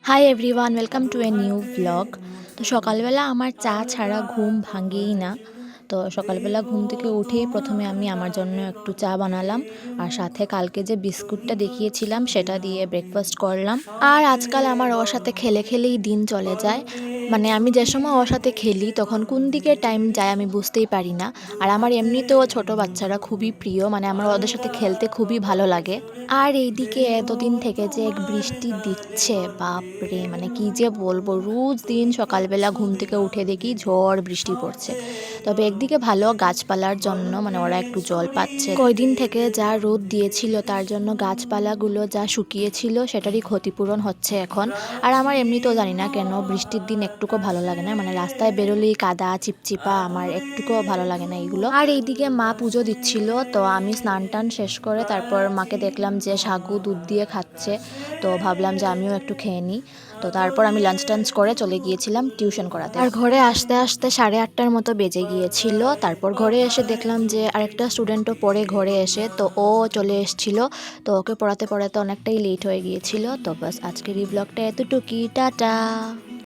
Hi everyone, welcome to a new blog. তো সকালবেলা আমার চা ছাড়া ঘুম ভাঙেই না। তো সকালবেলা ঘুম থেকে উঠেই প্রথমে আমি আমার জন্য একটু চা বানালাম, আর সাথে কালকে যে বিস্কুটটা দেখিয়েছিলাম সেটা দিয়ে ব্রেকফাস্ট করলাম। আর আজকাল আমার ওর সাথে খেলে খেলেই দিন চলে যায়। মানে আমি যে সময় ওর সাথে খেলি তখন কোন দিকে টাইম যায় আমি বুঝতেই পারি না। আর আমার এমনিতেও ছোট বাচ্চারা খুবই প্রিয়, মানে আমার ওদের সাথে খেলতে খুবই ভালো লাগে। আর এইদিকে এতদিন থেকে যে এক বৃষ্টি দিচ্ছে, বাপরে, মানে কি যে বলবো, রোজ দিন সকালবেলা ঘুম থেকে উঠে দেখি ঝড় বৃষ্টি পড়ছে। তবে একদিকে ভালো, গাছপালার জন্য মানে ওরা একটু জল পাচ্ছে। কয়দিন থেকে যা রোদ দিয়েছিল তার জন্য গাছপালাগুলো যা শুকিয়েছিল সেটারই ক্ষতিপূরণ হচ্ছে এখন। আর আমার এমনিতেও জানি না কেন বৃষ্টির দিন একটুকু ভালো লাগে না, মানে রাস্তায় বেরোলেই কাদা চিপচিপা, আমার একটুকুও ভালো লাগে না এইগুলো। আর এইদিকে মা পুজো দিচ্ছিল, তো আমি স্নান টান শেষ করে তারপর মাকে দেখলাম যে সাগু দুধ দিয়ে খাচ্ছে। তো ভাবলাম যে আমিও একটু খেয়ে নিই। তো তারপর আমি লাঞ্চ টাঞ্চ করে চলে গিয়েছিলাম টিউশন করাতে। আর ঘরে আসতে আসতে 8:30টার মতো বেজে গিয়েছিল। তারপর ঘরে এসে দেখলাম যে আরেকটা স্টুডেন্টও পড়ে ঘরে এসে, তো ও চলে এসেছিল। তো ওকে পড়াতে পড়াতে অনেকটাই লেট হয়ে গিয়েছিল। তো বাস আজকের এই ব্লগটা এতটুকুই, টাটা।